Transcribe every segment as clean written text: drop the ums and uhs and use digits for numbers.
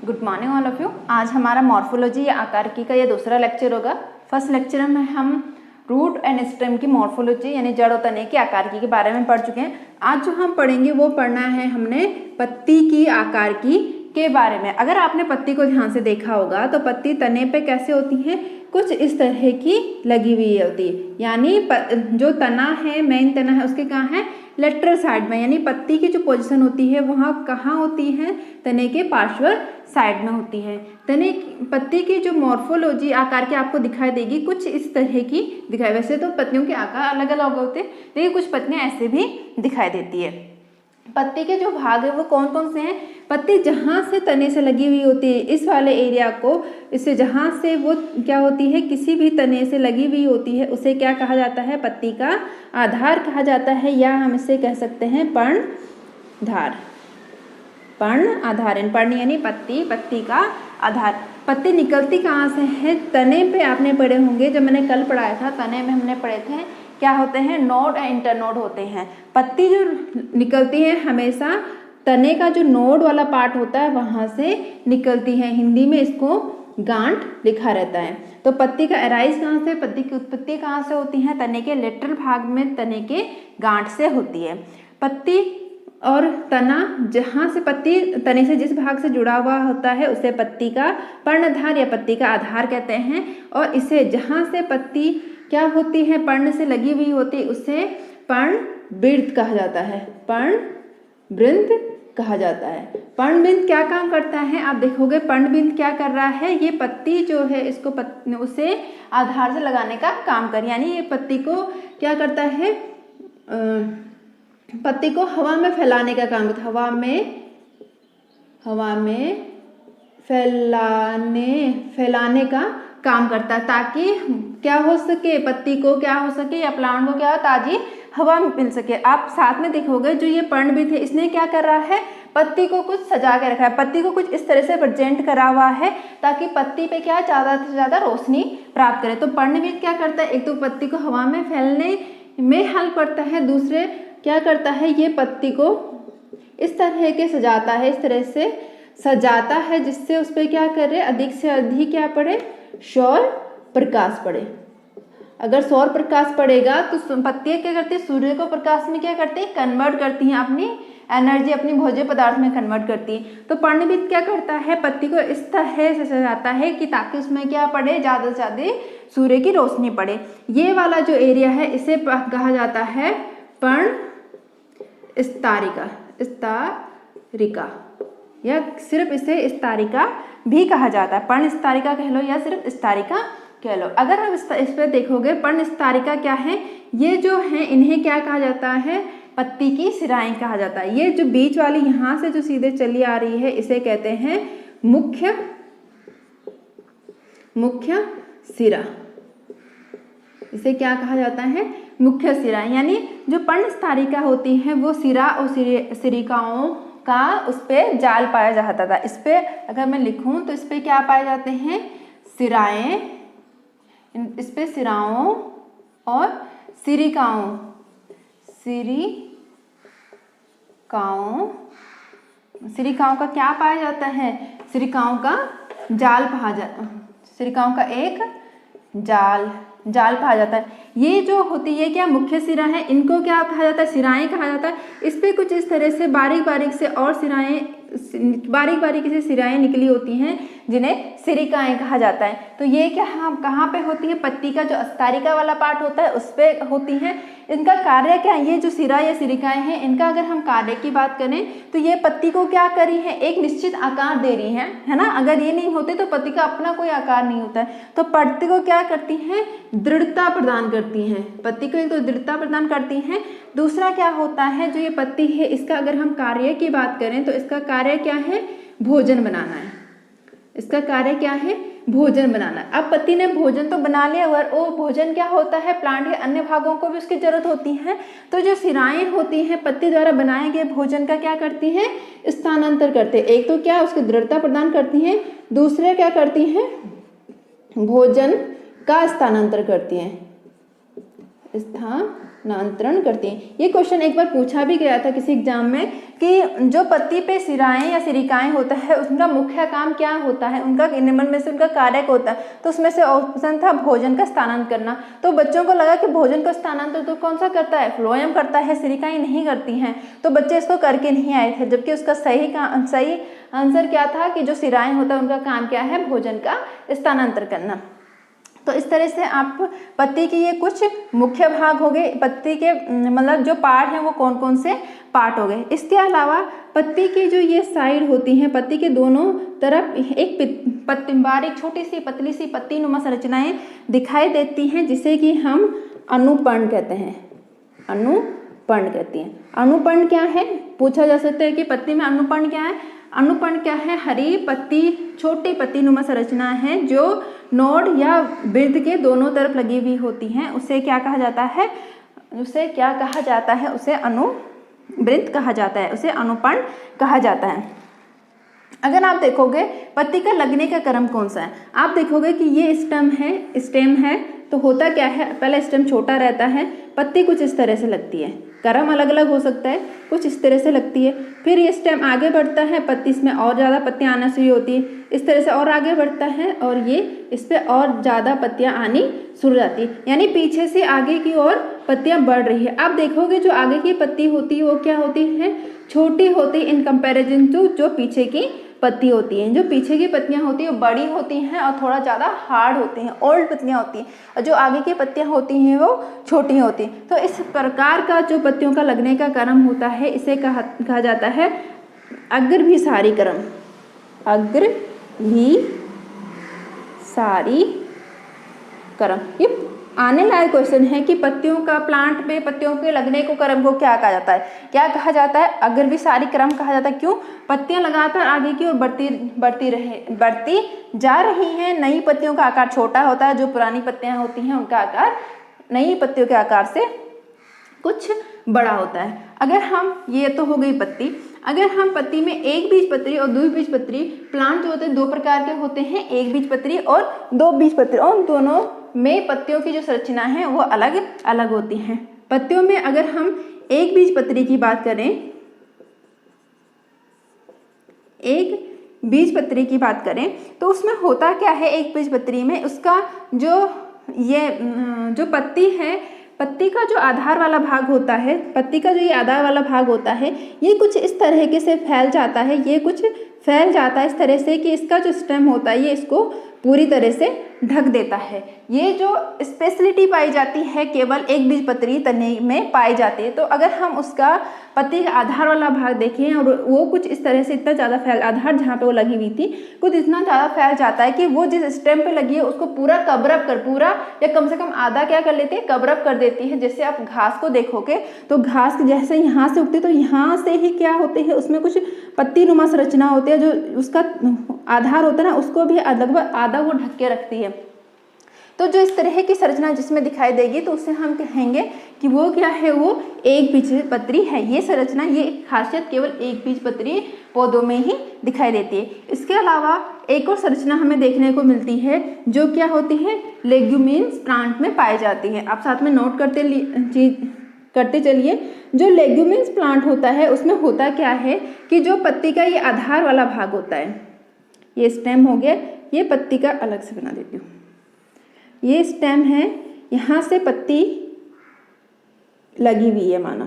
Good morning all of you. आज हमारा morphology या आकारिकी का ये दूसरा लेक्चर होगा। फर्स्ट लेक्चर में हम रूट एंड स्टेम की मॉर्फोलॉजी यानी जड़ और तने की आकारिकी के बारे में पढ़ चुके हैं। आज जो हम पढ़ेंगे वो पढ़ना है हमने पत्ती की आकारिकी के बारे में। अगर आपने पत्ती को ध्यान से देखा होगा तो पत्ती तने पे कैसे होती है, कुछ इस तरह की लगी हुई होती है। यानी जो तना है, मेन तना है, उसके कहाँ है, लेटरल साइड में, यानी पत्ती की जो पोजीशन होती है वहाँ कहाँ होती है, तने के पार्श्व साइड में होती है। पत्ती की जो मॉर्फोलॉजी आकार के आपको दिखाई देगी कुछ इस तरह की दिखाई। वैसे तो पत्तियों के आकार अलग अलग होते हैं, लेकिन कुछ पत्तियां ऐसे भी दिखाई देती है। पत्ती के जो भाग है वो कौन कौन से हैं? पत्ती जहाँ से तने से लगी हुई होती है, इस वाले एरिया को, इससे जहाँ से वो क्या होती है, किसी भी तने से लगी हुई होती है, उसे क्या कहा जाता है, पत्ती का आधार कहा जाता है, या हम इसे कह सकते हैं पर्णधार। पर्ण आधार, पर्ण यानी पत्ती, पत्ती का आधार। पत्ती निकलती कहाँ से है? तने पे आपने पढ़े होंगे, जब मैंने कल पढ़ाया था तने में हमने पढ़े थे क्या होते हैं, नोड और इंटरनोड होते हैं। पत्ती जो निकलती है हमेशा तने का जो नोड वाला पार्ट होता है वहां से निकलती है। हिंदी में इसको गांठ लिखा रहता है। तो पत्ती का एराइज कहाँ से, पत्ती की उत्पत्ति कहाँ से होती है? तने के लेटरल भाग में, तने के गांठ से होती है। पत्ती और तना, जहाँ से पत्ती तने से जिस भाग से जुड़ा हुआ होता है उसे पत्ती का पर्णधार या पत्ती का आधार कहते हैं। और इसे जहाँ से पत्ती क्या होती है, पर्ण से लगी हुई होती है, उसे पर्णवृंत कहा जाता है। पर्णवृंत कहा जाता है। पर्णवृंत क्या काम करता है? आप देखोगे पर्णवृंत क्या कर रहा है, ये पत्ती जो है इसको उसे आधार से लगाने का काम कर, यानी ये पत्ती को क्या करता है, पत्ती को हवा में फैलाने का काम करता है। हवा में फैलाने का काम करता है, ताकि क्या हो सके, पत्ती को क्या हो सके या प्लांट को क्या ताजी हवा मिल सके। आप साथ में देखोगे जो ये पर्णवृंत है, इसने क्या कर रहा है, पत्ती को कुछ सजा के रखा है, पत्ती को कुछ इस तरह से प्रेजेंट करा हुआ है ताकि पत्ती पे क्या ज़्यादा से ज़्यादा रोशनी प्राप्त करे। तो पर्णवृंत क्या करता है, एक तो पत्ती को हवा में फैलने में हेल्प करता है, दूसरे क्या करता है, ये पत्ती को इस तरह के सजाता है, इस तरह से सजाता है जिससे उस पर क्या करे, अधिक से अधिक क्या पड़े, सौर प्रकाश पड़े। अगर सौर प्रकाश पड़ेगा तो पत्तियां क्या करती है, सूर्य को प्रकाश में क्या करती है, कन्वर्ट करती हैं, अपनी एनर्जी अपनी भोज्य पदार्थ में कन्वर्ट करती है। तो पर्णवृंत क्या करता है, पत्ती को इस तरह से सजाता है कि ताकि उसमें क्या पड़े, ज़्यादा से ज़्यादा सूर्य की रोशनी पड़े। ये वाला जो एरिया है इसे कहा जाता है स्तरिका, या सिर्फ इसे स्तरिका भी कहा जाता है। पर्ण स्तरिका कह लो या सिर्फ स्तरिका कह लो। अगर आप इस पर देखोगे पर्ण स्तरिका क्या है, ये जो है इन्हें क्या कहा जाता है, पत्ती की सिराएं कहा जाता है। ये जो बीच वाली यहाँ से जो सीधे चली आ रही है इसे कहते हैं मुख्य सिरा। इसे क्या कहा जाता है, मुख्य सिरा। यानी जो पर्ण स्तरिका होती है वो सिरा और सिरिकाओं का उस पर जाल पाया जाता था। इस पे अगर मैं लिखूं तो इस पे क्या पाए जाते हैं, सिराएं, इस पे सिराओं और सिरिकाओं का क्या पाया जाता है, सिरिकाओं का जाल सिरिकाओं का एक जाल पाया जाता है। ये जो होती है क्या, मुख्य सिरा है, इनको क्या कहा जाता है, सिराएं कहा जाता है। इस पे कुछ इस तरह से बारीक बारीक से सिराएं निकली होती हैं जिन्हें सिरिकाएं कहा जाता है। तो ये क्या कहाँ पे होती है, पत्ती का जो स्तरिका वाला पार्ट होता है उस पे होती है। इनका कार्य क्या है, ये जो सिरा या सिरिकाएं हैं इनका अगर हम कार्य की बात करें तो ये पत्ती को क्या करी है, एक निश्चित आकार दे रही है ना। अगर ये नहीं होते तो पत्ती का अपना कोई आकार नहीं होता है। तो पत्ती को क्या करती हैं, दृढ़ता प्रदान करती हैं। पत्ती को एक तो दृढ़ता प्रदान करती हैं, दूसरा क्या होता है, जो ये पत्ती है इसका अगर हम कार्य की बात करें तो इसका कार्य क्या है, भोजन बनाना है। इसका कार्य क्या है, भोजन बनाना। अब पत्ती ने भोजन तो बना लिया, और वो भोजन क्या होता है, प्लांट के अन्य भागों को भी उसकी जरूरत होती है। तो जो सिराएं होती हैं पत्ती द्वारा बनाए गए भोजन का क्या करती हैं, स्थानांतर करते हैं। एक तो क्या उसकी दृढ़ता प्रदान करती हैं, दूसरे क्या करती हैं, भोजन का स्थानांतर करती हैं। स्थानांतरण करती हैं। ये क्वेश्चन एक बार पूछा भी गया था किसी एग्जाम में कि जो पत्ती पे सिराएं या सिरिकाएं होता है उनका मुख्य काम क्या होता है, उनका निम्न में से उनका कार्य क्या होता है, तो उसमें से ऑप्शन था भोजन का स्थानांतरण करना। तो बच्चों को लगा कि भोजन का स्थानांतरण तो कौन सा करता है, फ्लोएम करता है, सिरिकाएं नहीं करती हैं, तो बच्चे इसको करके नहीं आए थे। जबकि उसका सही आंसर क्या था कि जो सिराएं होता है उनका काम क्या है, भोजन का स्थानांतरण करना। तो इस तरह से आप पत्ती के ये कुछ मुख्य भाग हो गए, पत्ती के मतलब जो पार्ट हैं वो कौन कौन से पार्ट हो गए। इसके अलावा पत्ती की जो ये साइड होती हैं, पत्ती के दोनों तरफ एक पत्ती बारीक छोटी सी पतली सी पत्ती नुमा संरचनाएं दिखाई देती हैं, जिसे कि हम अनुपर्ण कहते हैं। अनुपर्ण कहती हैं। अनुपर्ण क्या है, पूछा जा सकता है कि पत्ती में अनुपर्ण क्या है। अनुपर्ण क्या है, हरी पत्ती छोटी पत्ती नुमा संरचना है जो नोड या वृत्त के दोनों तरफ लगी हुई होती हैं, उसे क्या कहा जाता है, उसे क्या कहा जाता है, उसे अनुवृत्त कहा जाता है, उसे अनुपर्ण कहा जाता है। अगर आप देखोगे पत्ती का लगने का क्रम कौन सा है, आप देखोगे कि ये स्टेम है तो होता क्या है, पहला स्टेम छोटा रहता है, पत्ती कुछ इस तरह से लगती है, क्रम अलग अलग हो सकता है, कुछ इस तरह से लगती है, फिर ये स्टेम आगे बढ़ता है, पत्ती इसमें और ज़्यादा पत्तियाँ आना शुरू होती है, इस तरह से और आगे बढ़ता है और ये इस पर और ज़्यादा पत्तियाँ आनी शुरू जाती है, यानी पीछे से आगे की ओर पत्तियाँ बढ़ रही है। आप देखोगे जो आगे की पत्ती होती है वो क्या होती है, छोटी होती है इन कंपेरिजन टू जो पीछे की पत्ती होती हैं। जो पीछे की पत्तियां होती हैं वो बड़ी होती हैं और थोड़ा ज़्यादा हार्ड होती हैं, ओल्ड पत्तियां होती हैं, और जो आगे की पत्तियां होती हैं वो छोटी होती हैं। तो इस प्रकार का जो पत्तियों का लगने का क्रम होता है इसे कहा जाता है अग्रभिसारी क्रम। अग्रभिसारी क्रम। ये आने लायक क्वेश्चन है कि पत्तियों का प्लांट में पत्तियों के लगने को क्रम को क्या कहा जाता है, क्या कहा जाता है, अग्रभिसारी क्रम कहा जाता है। क्यों, पत्तियां लगातार आगे की ओर बढ़ती जा रही हैं। नई पत्तियों का आकार छोटा होता है, जो पुरानी पत्तियां होती हैं उनका आकार नई पत्तियों के आकार से कुछ बड़ा होता है। अगर हम, ये तो हो गई पत्ती, अगर हम पत्ती में एक बीजपत्री और द्विबीजपत्री प्लांट जो होते हैं दो प्रकार के होते हैं, एक बीजपत्री और दो बीजपत्री, और दोनों में पत्तियों की जो संरचना है वो अलग अलग होती हैं। पत्तियों में अगर हम एक बीजपत्री की बात करें, एक बीजपत्री की बात करें तो उसमें होता क्या है, एक बीजपत्री में उसका जो पत्ती है, पत्ती का जो आधार वाला भाग होता है, पत्ती का जो ये आधार वाला भाग होता है ये कुछ इस तरह से फैल जाता है, ये कुछ फैल जाता है इस तरह से कि इसका जो स्टेम होता है ये इसको पूरी तरह से ढक देता है। ये जो स्पेशलिटी पाई जाती है केवल एक बीजपत्री तने में पाई जाती है। तो अगर हम उसका पत्ती का आधार वाला भाग देखें और वो कुछ इस तरह से इतना ज़्यादा फैल, आधार जहाँ पे वो लगी हुई थी कुछ इतना ज़्यादा फैल जाता है कि वो जिस स्टेम पे लगी है उसको पूरा कवरअप कर, पूरा या कम से कम आधा क्या कर लेती है, कवरअप कर देती है। जैसे आप घास को देखोगे तो घास जैसे यहाँ से उगती है तो यहाँ से ही क्या होती है, उसमें कुछ पत्ती नुमा संरचना होती है, जो उसका आधार होता है ना उसको भी लगभग आधा वो ढक के रखती है। तो जो इस तरह की संरचना जिसमें दिखाई देगी तो उससे हम कहेंगे कि वो क्या है, वो एक बीजपत्री है। ये संरचना, ये खासियत केवल एक बीजपत्री पौधों में ही दिखाई देती है। इसके अलावा एक और संरचना हमें देखने को मिलती है जो क्या होती है, लेग्यूमिन्स प्लांट में पाई जाती है। आप साथ में नोट करते चलिए। जो लेग्यूमिन्स प्लांट होता है उसमें होता क्या है कि जो पत्ती का ये आधार वाला भाग होता है, ये स्टेम हो गया, ये पत्ती का अलग से बना देती हूँ, ये स्टेम है, यहाँ से पत्ती लगी हुई है माना,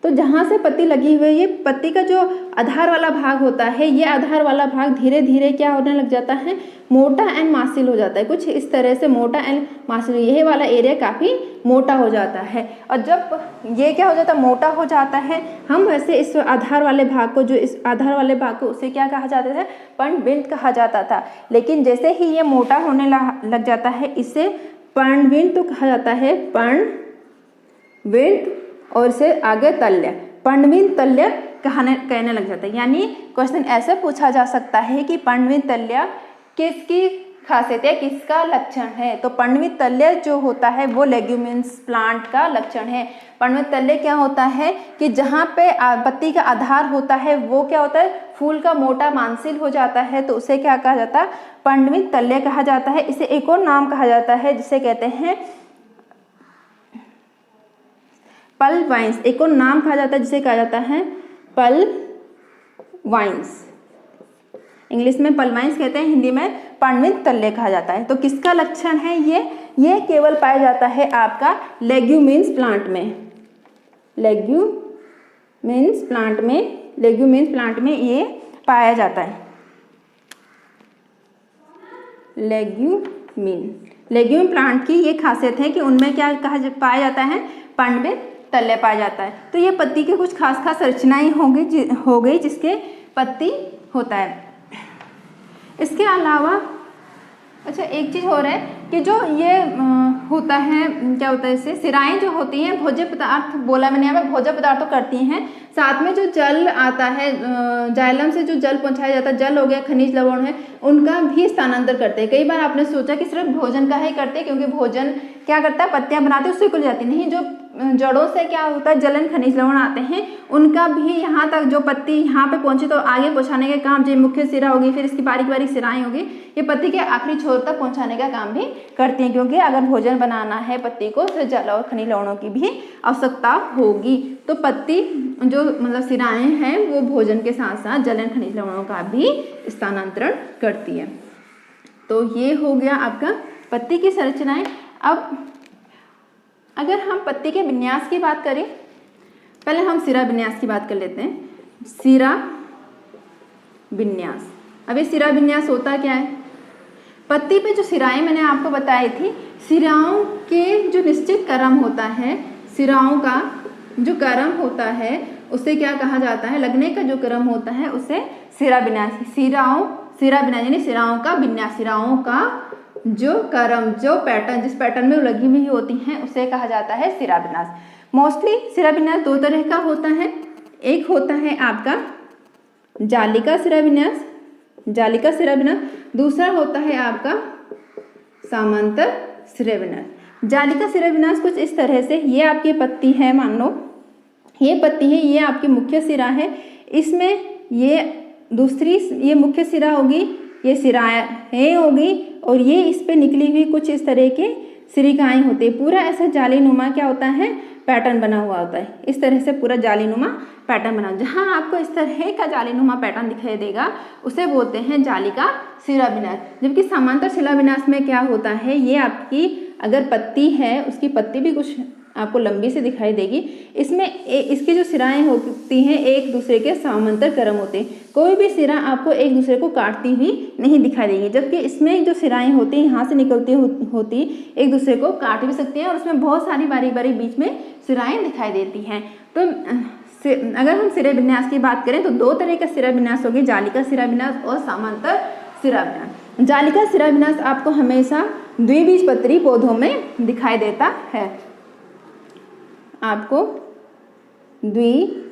तो जहाँ से पत्ती लगी हुई है ये पत्ती का जो आधार वाला भाग होता है, ये आधार वाला भाग धीरे धीरे क्या होने लग जाता है, मोटा एंड मासिल हो जाता है। कुछ इस तरह से मोटा एंड मासिल, यही वाला एरिया काफ़ी मोटा हो जाता है। और जब ये क्या हो जाता है, मोटा हो जाता है, हम वैसे इस आधार वाले भाग को, जो इस आधार वाले भाग को उसे क्या कहा जाता है, पर्णविंद कहा जाता था। लेकिन जैसे ही ये मोटा होने लग जाता है इसे पर्णविंद तो कहा जाता है, पर्णविंद, और इसे आगे तल्य, पर्णविंद तल्य कहने लग जाता है। यानी क्वेश्चन ऐसे पूछा जा सकता है कि पर्णविंद तल्य किसकी खासियत है, किसका लक्षण है। तो पर्णविंद तल्य जो होता है वो लेग्यूमिन्स प्लांट का लक्षण है। पर्णविंद तल्य क्या होता है कि जहाँ पे पत्ती का आधार होता है वो क्या होता है, फूल का मोटा मांसिल हो जाता है, तो उसे क्या कहा जाता है, पर्णविंद तल्य कहा जाता है। इसे एक और नाम कहा जाता है जिसे कहते हैं पल वाइन्स, एक और नाम कहा जाता है जिसे कहा जाता है पल वाइन्स। इंग्लिश में पल वाइन्स कहते हैं, हिंदी में पर्णमित तल्ले कहा जाता है। तो किसका लक्षण है ये केवल पाया जाता है आपका लेग्यूमिन्स प्लांट में। लेग्यूमिन्स प्लांट में ये पाया जाता है। लेग्यूम प्लांट की ये खासियत है कि उनमें क्या पाया जाता है, पर्णमित तल्ले पाया जाता है। तो ये पत्ती के कुछ खास रचनाएं हो गई जिसके पत्ती होता है। इसके अलावा अच्छा एक चीज़ हो रहा है कि जो ये होता है, क्या होता है, इससे सिराएं जो होती हैं भोज्य पदार्थ, बोला मैंने यहाँ पे भोज्य पदार्थ तो करती हैं, साथ में जो जल आता है, जाइलम से जो जल पहुंचाया जाता है, जल हो गया, खनिज लवण है, उनका भी स्थानांतर करते हैं। कई बार आपने सोचा कि सिर्फ भोजन का ही करते हैं, क्योंकि भोजन क्या करता है, पत्तियां बनाते हैं उससे खुल जाती नहीं, जो जड़ों से क्या होता है, जलन खनिज लवण आते हैं, उनका भी यहाँ तक जो पत्ती यहाँ पे पहुंची तो आगे पहुंचाने का काम, जो मुख्य सिरा होगी, फिर इसकी बारीक बारीक सिराएं होगी, ये पत्ती के आखिरी छोर तक पहुंचाने का काम भी करती हैं। क्योंकि अगर भोजन बनाना है पत्ती को तो जल और खनिज लवणों की भी आवश्यकता होगी। तो पत्ती जो मतलब सिराएं हैं वो भोजन के साथ साथ जलन खनिज लवणों का भी स्थानांतरण करती है। तो ये हो गया आपका पत्ती की संरचनाएं। अब अगर हम पत्ती के विन्यास की बात करें, पहले हम सिरा विन्यास की बात कर लेते हैं। सिरा विन्यास, अब ये सिरा विन्यास होता क्या है, पत्ती पे जो सिराएं मैंने आपको बताई थी, सिराओं के जो निश्चित क्रम होता है, सिराओं का जो क्रम होता है उसे क्या कहा जाता है, लगने का जो क्रम होता है उसे सिरा विन्यास, सिरा विन्यास यानी सिराओं का विन्यास, सिराओं का जो क्रम, जो पैटर्न, जिस पैटर्न में लगी हुई होती हैं उसे कहा जाता है सिरा विन्यास। मोस्टली सिरा विन्यास दो तरह का होता है, एक होता है आपका जालिका सिरा विन्यास, दूसरा होता है आपका समांतर सिरा विन्यास। जालिका सिरा विन्यास कुछ इस तरह से, ये आपकी पत्ती है, मान लो ये पत्ती है, ये आपकी मुख्य सिरा है, इसमें ये दूसरी ये मुख्य सिरा होगी, ये सिराएं होगी, और ये इस पे निकली हुई कुछ इस तरह के सिरिकाएं होती है। पूरा ऐसा जालीनुमा क्या होता है, पैटर्न बना हुआ होता है। इस तरह से पूरा जालीनुमा पैटर्न बना, जहां आपको इस तरह का जालीनुमा पैटर्न दिखाई देगा उसे बोलते हैं जालिका सिरा विन्यास। जबकि समांतर सिरा विन्यास में क्या होता है, ये आपकी अगर पत्ती है उसकी पत्ती भी कुछ आपको लंबी से दिखाई देगी, इसमें इसकी जो सिराएं होती हैं एक दूसरे के समांतर क्रम होते हैं, कोई भी सिरा आपको एक दूसरे को काटती हुई नहीं दिखाई देगी। जबकि इसमें जो सिराएं होती हैं यहाँ से निकलती होती एक दूसरे को काट भी सकती हैं, और उसमें बहुत सारी बारी बारी बीच में सिराएं दिखाई देती हैं। तो अगर हम सिरा विन्यास की बात करें तो दो तरह का सिरा विन्यास होगी, जालिका सिरा विन्यास और समांतर सिरा विन्यास। जालिका सिरा विन्यास आपको हमेशा द्विबीजपत्री पौधों में दिखाई देता है। आपको द्विबीजपत्री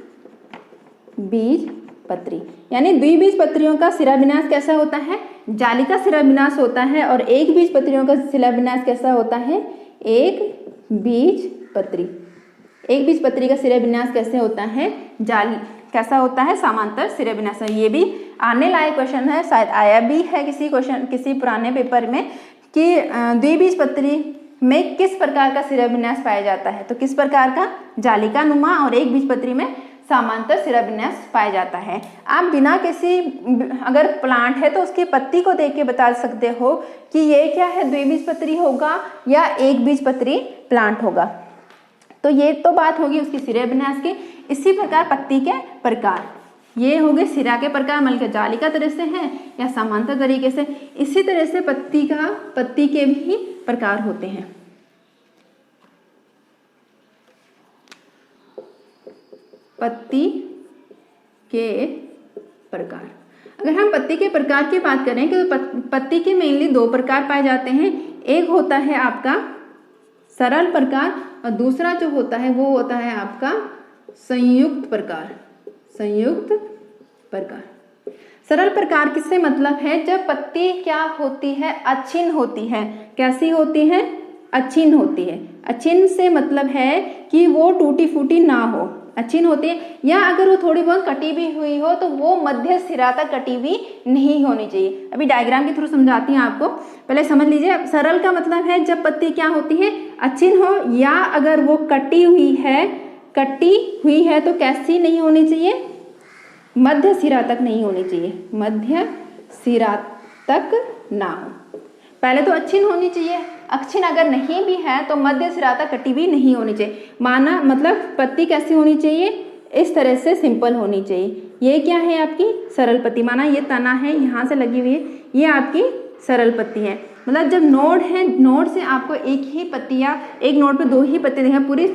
यानी द्विबीजपत्रियों का सिरा विन्यास कैसा होता है, जालिका सिरा विन्यास होता है, और एक बीजपत्रियों का सिरा विन्यास कैसा होता है, एक बीजपत्री का सिरा विन्यास कैसे होता है, कैसा होता है, समांतर सिरा विन्यास। ये भी आने लायक क्वेश्चन है, शायद आया भी है किसी पुराने पेपर में कि द्विबीजपत्री में किस प्रकार का सिरा विन्यास पाया जाता है, तो किस प्रकार का, जालिका नुमा, और एक बीजपत्री में समांतर सिरा विन्यास पाया जाता है। आप बिना किसी, अगर प्लांट है तो उसकी पत्ती को देख के बता सकते हो कि ये क्या है, द्विबीजपत्री होगा या एक बीजपत्री प्लांट होगा। तो ये तो बात होगी उसकी सिरा विन्यास की। इसी प्रकार पत्ती के प्रकार, ये हो गए सिरा के प्रकार, मतलब जालिका तरह से है या समांतर तरीके से। इसी तरह से पत्ती के भी प्रकार होते हैं। पत्ती के प्रकार, अगर हम पत्ती के प्रकार की बात करें तो पत्ती के मेनली दो प्रकार पाए जाते हैं। एक होता है आपका सरल प्रकार, और दूसरा जो होता है वो होता है आपका संयुक्त प्रकार। सरल प्रकार किससे मतलब है, जब पत्ती क्या होती है, अच्छिन्न होती है। कैसी होती है, अच्छिन्न होती है। अच्छिन्न से मतलब है कि वो टूटी फूटी ना हो, अच्छिन्न होती है, या अगर वो थोड़ी बहुत कटी भी हुई हो तो वो मध्य सिरा तक कटी हुई नहीं होनी चाहिए। अभी डायग्राम के थ्रू समझाती हूँ आपको, पहले समझ लीजिए। सरल का मतलब है जब पत्ती क्या होती है, अच्छिन्न हो, या अगर वो कटी हुई है कटी हुई है तो कैसी नहीं होनी चाहिए, मध्य सिरा तक नहीं होनी चाहिए, मध्य सिरा तक ना हो। पहले तो अच्छिन होनी चाहिए, अक्षिण अगर नहीं भी है तो मध्य सिरा तक कटी हुई नहीं होनी चाहिए। माना मतलब पत्ती कैसी होनी चाहिए, इस तरह से सिंपल होनी चाहिए। ये क्या है आपकी सरल पत्ती, माना ये तना है यहाँ से लगी हुई है, ये आपकी सरल पत्ती है। मतलब जब नोड है, नोड से आपको एक ही पत्ती या एक नोड पे दो ही पत्ती देखें, पूरी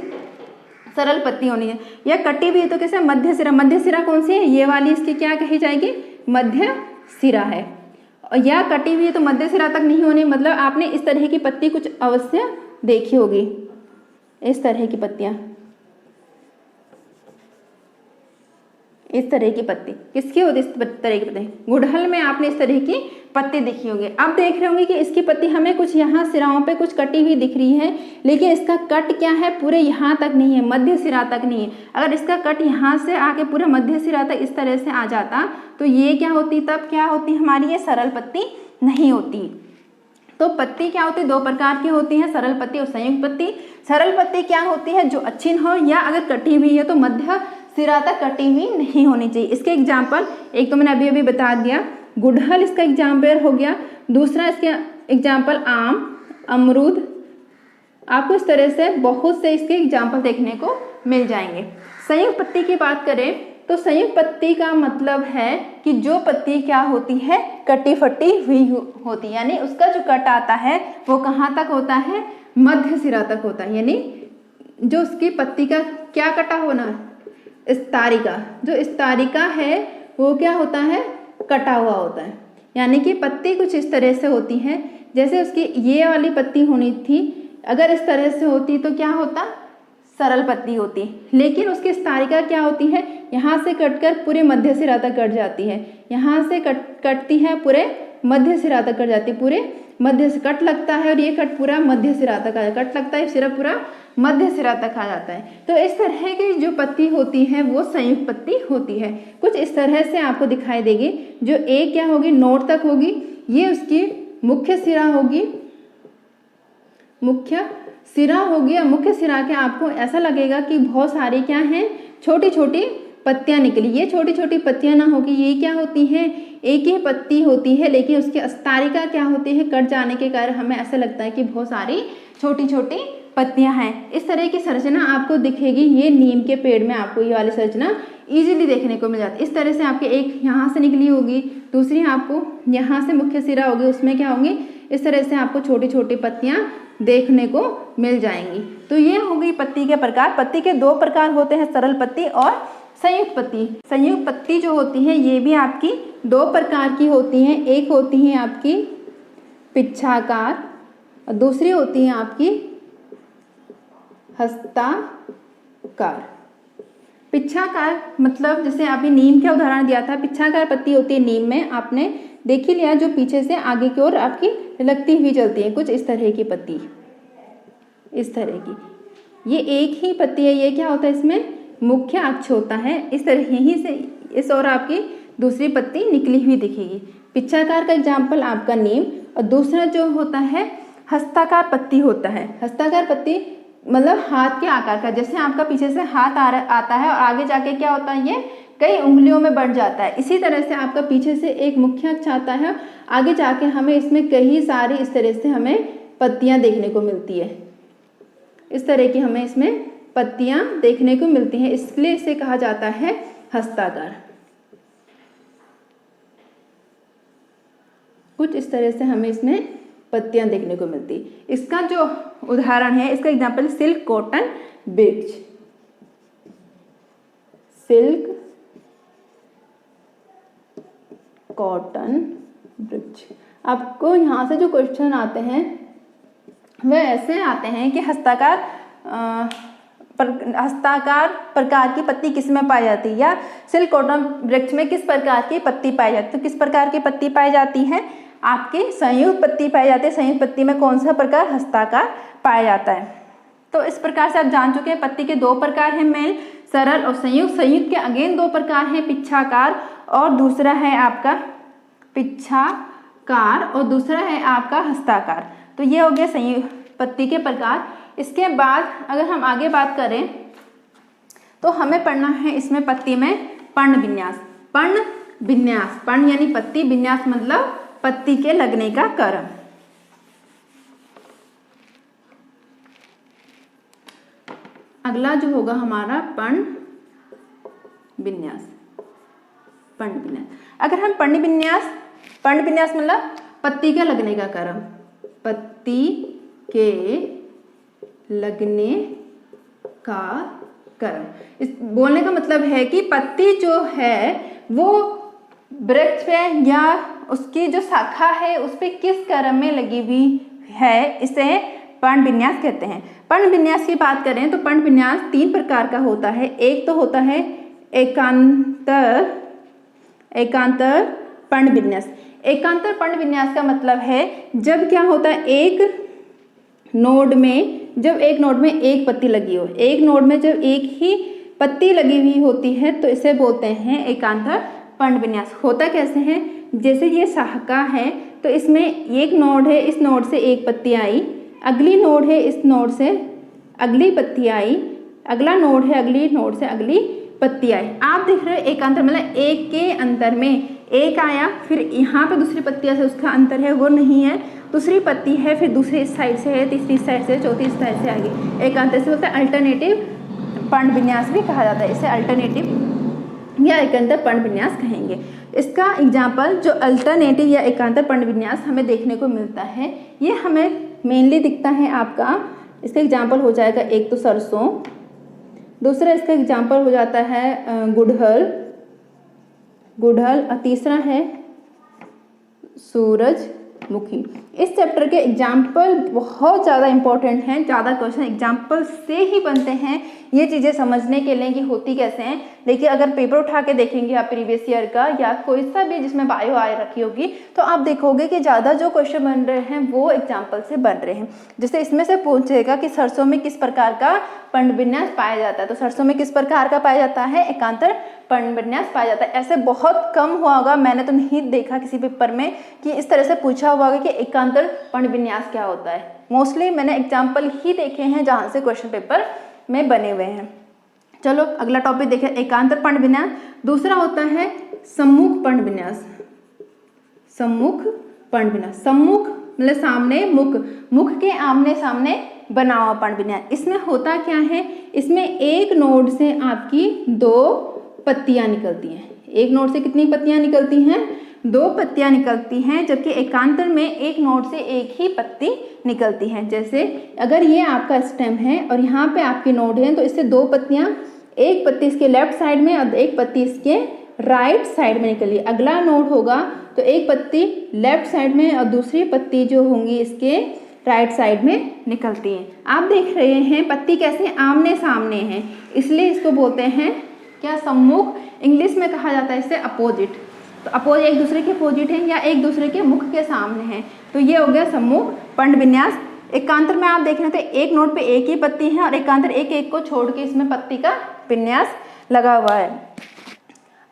सरल पत्ती होनी है। या कटी हुई है तो कैसे, मध्य सिरा। मध्य सिरा कौन सी है, ये वाली इसकी क्या कही जाएगी, मध्य सिरा है। या कटी हुई है तो मध्य सिरा तक नहीं होनी, मतलब आपने इस तरह की पत्ती कुछ अवश्य देखी होगी, इस तरह की पत्तियां, इस तरह की पत्ती किसकी होती है, इस तरह की पत्ती, गुड़हल में आपने इस तरह की पत्ती देखी होगी। अब देख रहे होंगे कि इसकी पत्ती हमें कुछ यहाँ सिराओं पे कुछ कटी हुई दिख रही है, लेकिन इसका कट क्या है, पूरे यहाँ तक नहीं है, मध्य सिरा तक नहीं है। अगर इसका कट यहाँ से आके पूरे मध्य सिरा तक इस तरह से आ जाता तो ये क्या होती, तब क्या होती हमारी, ये सरल पत्ती नहीं होती। तो पत्ती क्या होती है, दो प्रकार की होती है, सरल पत्ती और संयुक्त पत्ती। सरल पत्ती क्या होती है, जो अच्छी हो या अगर कटी हुई है तो मध्य सिरा तक कटी हुई नहीं होनी चाहिए। इसके एग्जाम्पल, एक तो मैंने अभी अभी बता दिया, गुड़हल इसका एग्जाम्पल हो गया। दूसरा इसके एग्जाम्पल आम, अमरूद। आपको इस तरह से बहुत से इसके एग्जाम्पल देखने को मिल जाएंगे। संयुक्त पत्ती की बात करें तो संयुक्त पत्ती का मतलब है कि जो पत्ती क्या होती है, कटी फटी हुई होती है, यानी उसका जो कट आता है वो कहाँ तक होता है, मध्य सिरा तक होता है। यानी जो उसकी पत्ती का क्या कटा होना है, स्तरिका, जो स्तरिका है वो क्या होता है, कटा हुआ होता है। यानी कि पत्ती कुछ इस तरह से होती है, जैसे उसकी ये वाली पत्ती होनी थी, अगर इस तरह से होती तो क्या होता, सरल पत्ती होती। लेकिन उसकी स्तरिका क्या होती है, यहाँ से कटकर पूरे मध्य सिरा तक कट जाती है, यहाँ से कटती है पूरे मध्य सिरा तक कट जाती है, पूरे मध्य से कट लगता है और ये कट पूरा मध्य सिरा तक आ जाता है, कट लगता है सिरा पूरा मध्य सिरा तक आ जाता है। तो इस तरह की जो पत्ती होती है वो संयुक्त पत्ती होती है। कुछ इस तरह से आपको दिखाई देगी, जो एक क्या होगी, नोड तक होगी, ये उसकी मुख्य सिरा होगी, मुख्य सिरा होगी। और मुख्य सिरा के आपको ऐसा लगेगा कि बहुत सारी क्या हैं, छोटी छोटी पत्तियां निकली। ये छोटी छोटी पत्तियां ना होगी, ये क्या होती हैं, एक ही पत्ती होती है, लेकिन उसकी स्तरिका क्या होती है, कट जाने के कारण हमें ऐसा लगता है कि बहुत सारी छोटी छोटी पत्तियां हैं। इस तरह की संरचना आपको दिखेगी। ये नीम के पेड़ में आपको ये वाली संरचना इजीली देखने को मिल जाती है। इस तरह से आपके एक यहाँ से निकली होगी, दूसरी आपको यहाँ से मुख्य सिरा होगी, उसमें क्या होंगी, इस तरह से आपको छोटी छोटी पत्तियां देखने को मिल जाएंगी। तो ये हो गई पत्ती के प्रकार। पत्ती के दो प्रकार होते हैं, सरल पत्ती और संयुक्त पत्ती। संयुक्त पत्ती जो होती है ये भी आपकी दो प्रकार की होती हैं। एक होती है आपकी पिच्छाकार और दूसरी होती है आपकी हस्ताकार। पिच्छाकार मतलब जैसे अभी नीम का उदाहरण दिया था, पिच्छाकार पत्ती होती है नीम में, आपने देख ही लिया, जो पीछे से आगे की ओर आपकी लगती हुई चलती है, कुछ इस तरह की पत्ती, इस तरह की। ये एक ही पत्ती है, ये क्या होता है, इसमें मुख्य अक्ष होता है, इस तरह यहीं से इस और आपकी दूसरी पत्ती निकली हुई दिखेगी। पिच्छाकार का एग्जाम्पल आपका नीम, और दूसरा जो होता है हस्ताकार पत्ती होता है। हस्ताकार पत्ती मतलब हाथ के आकार का, जैसे आपका पीछे से हाथ आता है और आगे जाके क्या होता है, ये कई उंगलियों में बढ़ जाता है। इसी तरह से आपका पीछे से एक मुख्य अक्ष आता है, आगे जाके हमें इसमें कई सारी इस तरह से हमें पत्तियां देखने को मिलती है। इस तरह की हमें इसमें पत्तियां देखने को मिलती हैं, इसलिए इसे कहा जाता है हस्ताकार। कुछ इस तरह से हमें इसमें पत्तियां देखने को मिलती। इसका जो उदाहरण है, इसका एग्जाम्पल सिल्क कॉटन वृक्ष। सिल्क कॉटन वृक्ष। आपको यहाँ से जो क्वेश्चन आते हैं वह ऐसे आते हैं कि हस्ताकार प्रकार की पत्ती किस में पाई जाती है, या सिल्क कॉटन वृक्ष में किस प्रकार की पत्ती पाई जाती है। तो किस प्रकार की पत्ती पाई जाती है, आपकी संयुक्त पत्ती पाई जाती है। संयुक्त पत्ती में कौन सा प्रकार, हस्ताकार पाया जाता है। तो इस प्रकार से आप जान चुके हैं पत्ती के दो प्रकार हैं, मेल, सरल और संयुक्त। संयुक्त के अगेन दो प्रकार हैं, पिच्छाकार और दूसरा है आपका पिच्छाकार और दूसरा है आपका हस्ताकार। तो ये हो गया संयुक्त पत्ती के प्रकार। इसके बाद अगर हम आगे बात करें तो हमें पढ़ना है इसमें पत्ती में पर्ण विन्यास। पर्ण विन्यास, पर्ण यानी पत्ती, विन्यास मतलब पत्ती के लगने का क्रम। अगला जो होगा हमारा पर्ण विन्यास। पर्ण विन्यास, अगर हम पर्ण विन्यास मतलब पत्ती के लगने का क्रम, पत्ती के लगने का क्रम। इस बोलने का मतलब है कि पत्ती जो है वो वृक्ष पे या उसकी जो शाखा है उस पे किस क्रम में लगी हुई है, इसे पर्ण विन्यास कहते हैं। पर्ण विन्यास की बात करें तो पर्ण विन्यास 3 प्रकार का होता है। एक तो होता है एकांतर पर्ण विन्यास। एकांतर पर्ण विन्यास का मतलब है जब क्या होता है, एक नोड में एक पत्ती लगी हो, एक नोड में जब एक ही पत्ती लगी हुई होती है तो इसे बोलते हैं एकांतर पर्ण विन्यास। होता कैसे है, जैसे ये शाखा है तो इसमें एक नोड है, इस नोड से एक पत्ती आई, अगली नोड है, इस नोड से अगली पत्ती आई, अगला नोड है, अगली नोड से अगली पत्ती आई। आप देख रहे हो एकांतर मतलब एक के अंतर में एक आया, फिर यहाँ पे दूसरी पत्तियाँ से उसका अंतर है वो नहीं है, दूसरी पत्ती है, फिर दूसरी इस साइड से है, तीसरी इस साइड से, चौथी इस साइड से आ गई। एकांतर से बोलते हैं अल्टरनेटिव पर्ण विन्यास भी कहा जाता है, इसे अल्टरनेटिव या एकांतर पर्ण विन्यास कहेंगे। इसका एग्जाम्पल जो अल्टरनेटिव या एकांतर पर्ण विन्यास हमें देखने को मिलता है, ये हमें मेनली दिखता है आपका, इसका एग्जाम्पल हो जाएगा एक तो सरसों, दूसरा इसका एग्जाम्पल हो जाता है गुड़हल, और तीसरा है सूरजमुखी। इस चैप्टर के एग्जाम्पल बहुत ज़्यादा इंपॉर्टेंट हैं, ज़्यादा क्वेश्चन एग्जाम्पल से ही बनते हैं ये चीज़ें समझने के लिए कि होती कैसे हैं। देखिए अगर पेपर उठा के देखेंगे आप प्रीवियस ईयर का या कोई सा भी जिसमें बायो आ रखी होगी तो आप देखोगे कि ज़्यादा जो क्वेश्चन बन रहे हैं वो एग्जाम्पल से बन रहे हैं। जैसे इसमें से पूछेगा कि सरसों में किस प्रकार का पर्ण विन्यास पाया जाता है, तो सरसों में किस प्रकार का पाया जाता है, एकांतर पर्ण विन्यास पाया जाता है। ऐसे बहुत कम हुआ होगा, मैंने तो नहीं देखा किसी पेपर में कि इस तरह से पूछा हुआ होगा कि एकांतर पर्ण विन्यास क्या होता है। मोस्टली मैंने एग्जाम्पल ही देखे हैं जहाँ से क्वेश्चन पेपर में बने हुए हैं। चलो अगला टॉपिक देखें, एकांतर पर्ण विन्यास। दूसरा होता है सम्मुख पर्ण विन्यास। सम्मुख पर्ण विन्यास, सम्मुख मतलब सामने, मुख के आमने सामने बना हुआ पर्ण विन्यास। इसमें होता क्या है, इसमें एक नोड से आपकी 2 पत्तियां निकलती हैं। एक नोड से कितनी पत्तियां निकलती हैं, 2 पत्तियां निकलती हैं, जबकि एकांतर में एक नोड से एक ही पत्ती निकलती है। जैसे अगर ये आपका स्टेम है और यहाँ पे आपकी नोड है तो इससे 2 पत्तियां, एक पत्ती इसके लेफ्ट साइड में और एक पत्ती इसके राइट साइड में निकली। अगला नोड होगा तो एक पत्ती लेफ्ट साइड में और दूसरी पत्ती जो होंगी इसके राइट साइड में निकलती है। आप देख रहे हैं पत्ती कैसे आमने सामने है, इसलिए इसको बोलते हैं क्या, सम्मुख। इंग्लिश में कहा जाता है इसे अपोजिट। तो अपोजिट एक दूसरे के अपोजिट हैं या एक दूसरे के मुख के सामने हैं, तो ये हो गया सम्मुख पर्ण विन्यास। एकांतर में आप देख रहे थे एक नोड पे एक ही पत्ती है और एकांतर एक एक को छोड़ के इसमें पत्ती का विन्यास लगा हुआ है।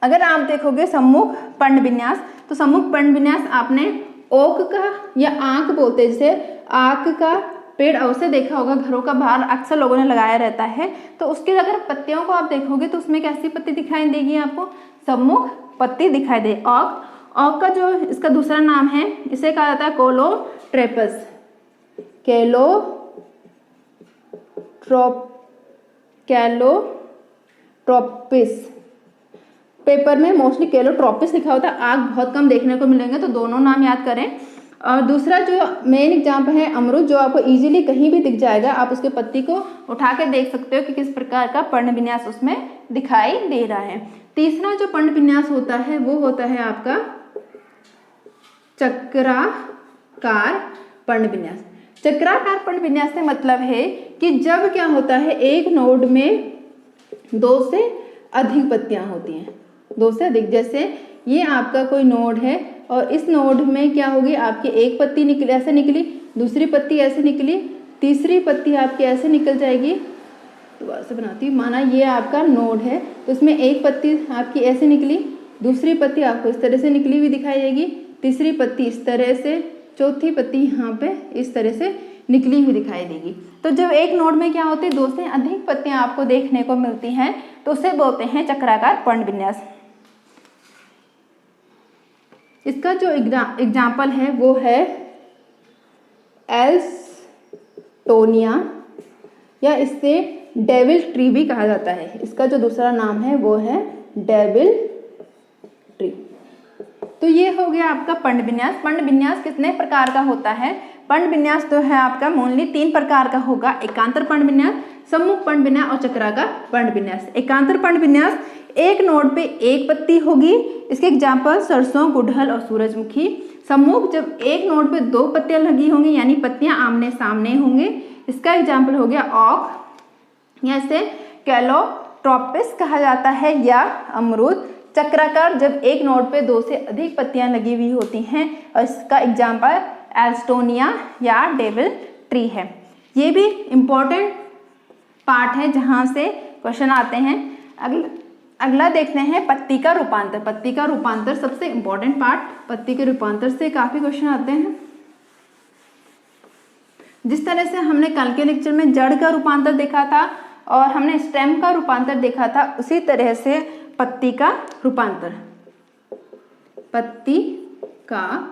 अगर आप देखोगे सम्मुख पर्ण विन्यास, तो सम्मुख पर्ण विन्यास आपने ओक का या आंख बोलते हैं, जैसे आंख का पेड़ अवश्य देखा होगा, घरों का बाहर अक्सर लोगों ने लगाया रहता है, तो उसके अगर पत्तियों को आप देखोगे तो उसमें कैसी पत्ती दिखाई देगी आपको, सम्मुख पत्ती दिखाई दे। ऑक का जो इसका दूसरा नाम है इसे कहा जाता है कोलोट्रोपस, कैलोट्रोपिस। पेपर में मोस्टली कैलोट्रोपिस लिखा होता है, आग बहुत कम देखने को मिलेंगे, तो दोनों नाम याद करें। और दूसरा जो मेन एग्जाम्पल है अमरूद, जो आपको इजीली कहीं भी दिख जाएगा, आप उसके पत्ती को उठा के देख सकते हो कि किस प्रकार का पर्ण विन्यास उसमें दिखाई दे रहा है। तीसरा जो पर्ण विन्यास होता है वो होता है आपका चक्राकार पर्ण विन्यास। चक्राकार पर्ण विन्यास से मतलब है कि जब क्या होता है, एक नोड में 2 से अधिक पत्तियां होती हैं, 2 से अधिक। जैसे ये आपका कोई नोड है और इस नोड में क्या होगी, आपकी एक पत्ती निकली, ऐसे निकली, दूसरी पत्ती ऐसे निकली, तीसरी पत्ती आपकी ऐसे निकल जाएगी। दोबारा से बनाती हूँ, माना ये आपका नोड है तो इसमें एक पत्ती आपकी ऐसे निकली, दूसरी पत्ती आपको इस तरह से निकली हुई दिखाई देगी, तीसरी पत्ती इस तरह से, चौथी पत्ती यहाँ पे इस तरह से निकली हुई दिखाई देगी। तो जब एक नोड में क्या होती है, 2 से अधिक पत्तियां आपको देखने को मिलती हैं तो उसे बोलते हैं चक्राकार पर्णविन्यास। इसका जो एग्जाम्पल है वो है एल्स्टोनिया, या इससे डेविल ट्री भी कहा जाता है। इसका जो दूसरा नाम है वो है डेविल ट्री। तो ये हो गया आपका पर्णविन्यास। पर्णविन्यास कितने प्रकार का होता है? पर्णविन्यास तो है आपका मोनली 3 प्रकार का होगा, एकांतर पर्णविन्यास, सम्मुख पर्णविन्यास और चक्राकार पर्णविन्यास। एकांतर पर्णविन्यास, एक नोड पे एक पत्ती होगी, इसके एग्जाम्पल सरसों, गुड़हल और सूरजमुखी। सम्मुख, जब एक नोड पे 2 पत्तियां लगी होंगी यानी पत्तियां आमने सामने होंगे, इसका एग्जाम्पल हो गया ऑक, या इसे कैलोट्रोपिस कहा जाता है, या अमरूद। चक्राकार, जब एक नोड पे 2 से अधिक पत्तियां लगी हुई होती हैं, और इसका एग्जाम्पल एल्स्टोनिया या डेविल ट्री है। ये भी इम्पोर्टेंट पार्ट है जहाँ से क्वेश्चन आते हैं। अगला देखते हैं पत्ती का रूपांतर। पत्ती का रूपांतर सबसे इम्पोर्टेंट पार्ट। पत्ती के रूपांतर से काफ़ी क्वेश्चन आते हैं। जिस तरह से हमने कल के लेक्चर में जड़ का रूपांतर देखा था और हमने स्टेम का रूपांतर देखा था, उसी तरह से पत्ती का रूपांतर। पत्ती का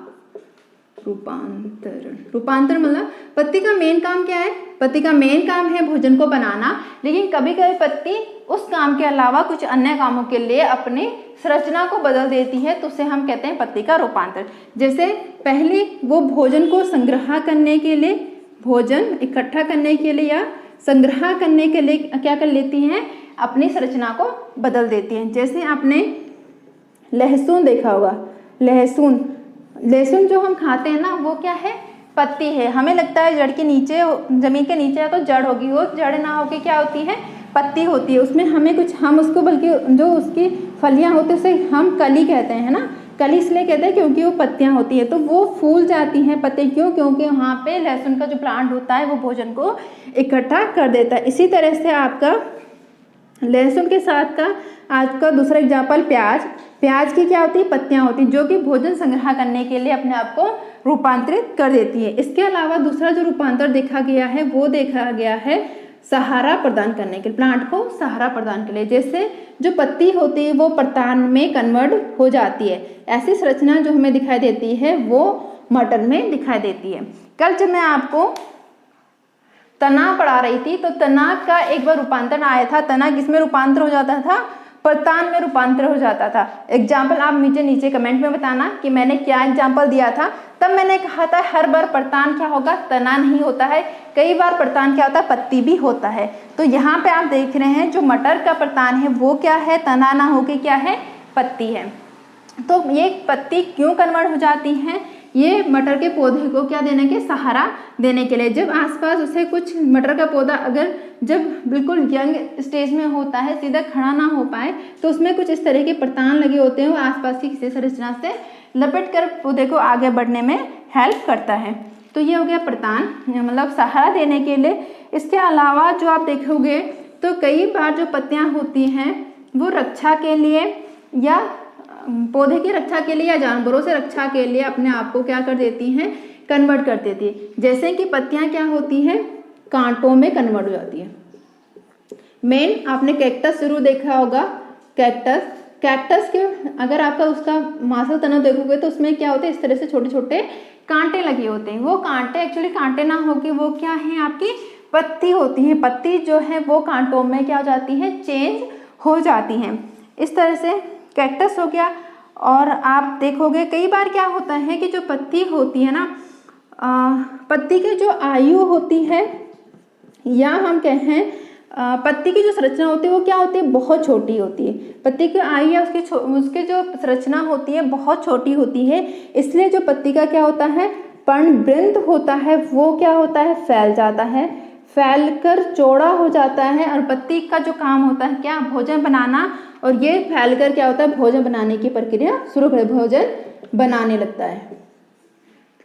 रूपांतर मतलब पत्ती का मेन काम क्या है? पत्ती का मेन काम है भोजन को बनाना, लेकिन कभी कभी पत्ती उस काम के अलावा कुछ अन्य कामों के लिए अपनी संरचना को बदल देती है, तो उसे हम कहते हैं पत्ती का रूपांतर। जैसे पहले वो भोजन को संग्रह करने के लिए, भोजन इकट्ठा करने के लिए या संग्रह करने के लिए क्या कर लेती हैं, अपनी संरचना को बदल देती हैं। जैसे आपने लहसुन देखा होगा, लहसुन जो हम खाते हैं ना, वो क्या है? पत्ती है। हमें लगता है जड़ के नीचे, जमीन के नीचे है तो जड़ होगी, वो जड़ ना होके क्या होती है? पत्ती होती है। उसमें हमें कुछ, हम उसको बल्कि जो उसकी फलियां होती है उसे हम कली कहते हैं, है ना। कली इसलिए कहते हैं क्योंकि वो पत्तियां होती है, तो वो फूल जाती हैं पत्ते। क्यों? क्योंकि वहाँ पे लहसुन का जो प्लांट होता है वो भोजन को इकट्ठा कर देता है। इसी तरह से आपका लहसुन के साथ का आज का दूसरा एग्जाम्पल प्याज की क्या होती है? पत्तियां होती हैं, जो कि भोजन संग्रह करने के लिए अपने आप को रूपांतरित कर देती है। इसके अलावा दूसरा जो रूपांतर देखा गया है वो देखा गया है सहारा प्रदान करने के लिए, प्लांट को सहारा प्रदान के लिए। जैसे जो पत्ती होती है वो प्रतान में कन्वर्ट हो जाती है। ऐसी संरचना जो हमें दिखाई देती है वो मटर में दिखाई देती है। कल जब मैं आपको तना पढ़ा रही थी तो तना का एक बार रूपांतर आया था। तना किसमें रूपांतर हो जाता था? प्रतान में रूपांतर हो जाता था। एग्जाम्पल आप मुझे नीचे कमेंट में बताना कि मैंने क्या एग्जाम्पल दिया था। तब मैंने कहा था हर बार प्रतान क्या होगा? तना नहीं होता है, कई बार प्रतान क्या होता है? पत्ती भी होता है। तो यहाँ पे आप देख रहे हैं जो मटर का प्रतान है वो क्या है? तना ना होके क्या है? पत्ती है। तो ये पत्ती क्यों कन्वर्ट हो जाती है? ये मटर के पौधे को क्या देने के? सहारा देने के लिए। जब आसपास उसे कुछ मटर का पौधा अगर जब बिल्कुल यंग स्टेज में होता है, सीधा खड़ा ना हो पाए, तो उसमें कुछ इस तरह के प्रतान लगे होते हैं, वो आसपास की किसी संरचना से लपेट कर पौधे को आगे बढ़ने में हेल्प करता है। तो ये हो गया प्रतान, मतलब सहारा देने के लिए। इसके अलावा जो आप देखोगे तो कई बार जो पत्तियाँ होती हैं वो रक्षा के लिए या पौधे की रक्षा के लिए या जानवरों से रक्षा के लिए अपने आप को क्या कर देती हैं? कन्वर्ट कर देती है। जैसे कि पत्तियां क्या होती हैं? कांटों में कन्वर्ट हो जाती है। मेन आपने कैक्टस जरूर देखा होगा। कैक्टस के अगर आपका उसका मासल तना देखोगे तो उसमें क्या होता है? इस तरह से छोटे छोटे कांटे लगे होते हैं। वो कांटे एक्चुअली कांटे ना होके वो क्या है? आपकी पत्ती होती है। पत्ती जो है वो कांटों में क्या हो जाती है? चेंज हो जाती हैं। इस तरह से कैक्टस हो गया। और आप देखोगे कई बार क्या होता है कि जो पत्ती होती है ना, पत्ती की जो आयु होती है या हम कहें पत्ती की जो संरचना होती है वो क्या होती है? बहुत छोटी होती है। पत्ती की आयु या उसकी जो संरचना होती है बहुत छोटी होती है। इसलिए जो पत्ती का क्या होता है? पर्णवृंत होता है, वो क्या होता है? फैल जाता है, फैलकर चौड़ा हो जाता है। और पत्ती का जो काम होता है क्या? भोजन बनाना। और ये फैलकर क्या होता है? भोजन बनाने की प्रक्रिया शुरू कर, भोजन बनाने लगता है।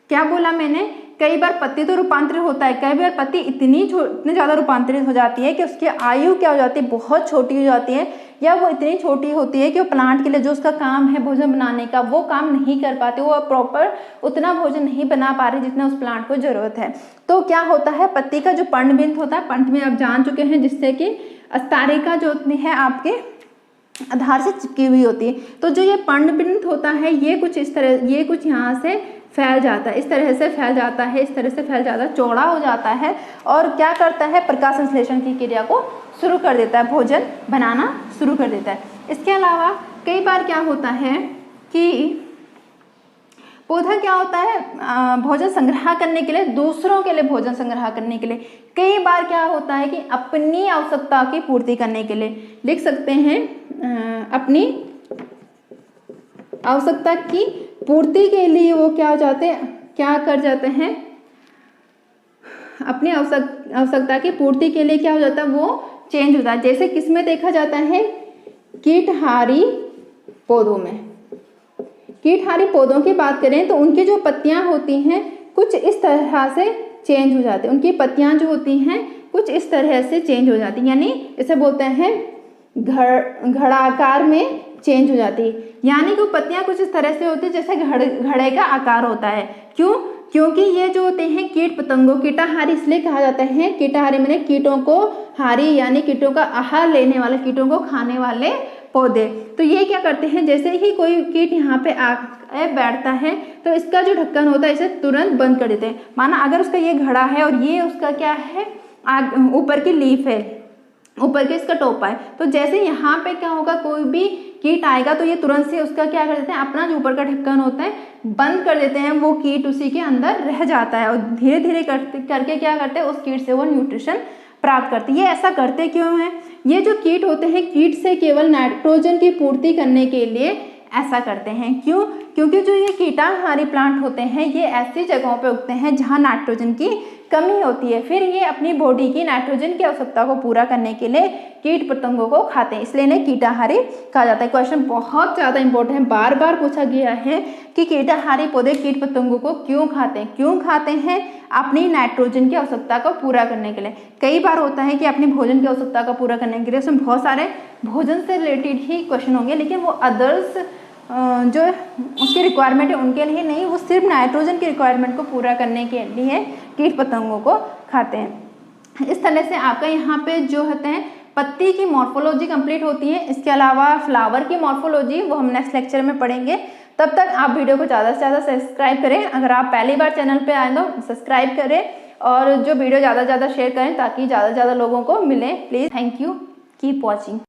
क्या बोला मैंने, कई बार पत्ती तो रूपांतरित होता है, कई बार पत्ती इतनी ज़्यादा रूपांतरित हो जाती है कि उसकी आयु क्या हो जाती है, बहुत छोटी हो जाती है, या वो इतनी छोटी होती है कि वो प्लांट के लिए जो उसका काम है भोजन बनाने का वो काम नहीं कर पाते, वो प्रॉपर उतना भोजन नहीं बना पा रहे जितना उस प्लांट को जरूरत है। तो क्या होता है, पत्ती का जो पर्णबिंद होता है, पर्णबिंद आप जान चुके हैं, जिससे कि स्तरिका जो होती है आपके आधार से चिपकी हुई होती है। तो जो ये पर्णबिंद होता है ये कुछ इस तरह, ये कुछ यहाँ से फैल जाता है, इस तरह से फैल जाता है, इस तरह से फैल जाता है, चौड़ा हो जाता है और क्या करता है, प्रकाश संश्लेषण की क्रिया को शुरू कर देता है, भोजन बनाना शुरू कर देता है। इसके अलावा कई बार क्या होता है कि पौधा क्या होता है, भोजन संग्रह करने के लिए, दूसरों के लिए भोजन संग्रह करने के लिए, कई बार क्या होता है कि अपनी आवश्यकता की पूर्ति करने के लिए, लिख सकते हैं अपनी आवश्यकता की पूर्ति के लिए वो क्या हो जाते हैं, क्या कर जाते हैं, अपनी आवश्यकता की पूर्ति के लिए क्या हो जाता है, वो चेंज होता है। जैसे किसमें देखा जाता है, कीटहारी पौधों में। कीटहारी पौधों की बात करें तो उनकी जो पत्तियां होती हैं कुछ इस तरह से चेंज हो जाती हैं, उनकी पत्तियां जो होती हैं कुछ इस तरह से चेंज हो जाती हैं, यानी इसे बोलते हैं घड़ाकार में चेंज हो जाती है, यानी कि पत्तियां कुछ इस तरह से होती है जैसे घड़े का आकार होता है। क्यों, क्योंकि ये जो होते हैं कीट पतंगों, कीटाहारी इसलिए कहा जाता है, कीटाहारी मैंने कीटों को हारी यानी कीटों का आहार लेने वाले, कीटों को खाने वाले पौधे। तो ये क्या करते हैं, जैसे ही कोई कीट यहाँ पे आके बैठता है तो इसका जो ढक्कन होता है इसे तुरंत बंद कर देते हैं। माना अगर उसका ये घड़ा है और ये उसका क्या है, ऊपर की लीफ है, ऊपर के इसका टोपा है, तो जैसे यहाँ पे क्या होगा, कोई भी कीट आएगा तो ये तुरंत से उसका क्या कर देते हैं, अपना जो ऊपर का ढक्कन होता है बंद कर देते हैं, वो कीट उसी के अंदर रह जाता है और धीरे धीरे करके क्या करते हैं, उस कीट से वो न्यूट्रिशन प्राप्त करते हैं। ये ऐसा करते क्यों है, ये जो कीट होते हैं कीट से केवल नाइट्रोजन की पूर्ति करने के लिए ऐसा करते हैं। क्यों, क्योंकि जो ये कीटाहारी प्लांट होते हैं ये ऐसी जगहों पे उगते हैं जहाँ नाइट्रोजन की कमी होती है, फिर ये अपनी बॉडी की नाइट्रोजन की आवश्यकता को पूरा करने के लिए कीट पतंगों को खाते हैं, इसलिए इन्हें कीटाहारी कहा जाता है। क्वेश्चन बहुत ज़्यादा इंपॉर्टेंट है, बार बार पूछा गया है कि कीटाहारी पौधे कीट पतंगों को क्यों खाते हैं, क्यों खाते हैं, अपनी नाइट्रोजन की आवश्यकता को पूरा करने के लिए। कई बार होता है कि अपनी भोजन की आवश्यकता को पूरा करने के लिए, उसमें बहुत सारे भोजन से रिलेटेड ही क्वेश्चन होंगे, लेकिन वो अदर्स जो उसकी रिक्वायरमेंट है उनके लिए नहीं, वो सिर्फ नाइट्रोजन की रिक्वायरमेंट को पूरा करने के लिए कीट पतंगों को खाते हैं। इस तरह से आपका यहाँ पे जो होते हैं पत्ती की मॉर्फोलॉजी कंप्लीट होती है। इसके अलावा फ्लावर की मॉर्फोलॉजी वो हम नेक्स्ट लेक्चर में पढ़ेंगे। तब तक आप वीडियो को ज़्यादा से ज़्यादा सब्सक्राइब करें, अगर आप पहली बार चैनल पे आए तो सब्सक्राइब करें और जो वीडियो ज़्यादा से ज़्यादा शेयर करें ताकि ज़्यादा से ज़्यादा लोगों को मिले। Please, thank you, keep watching.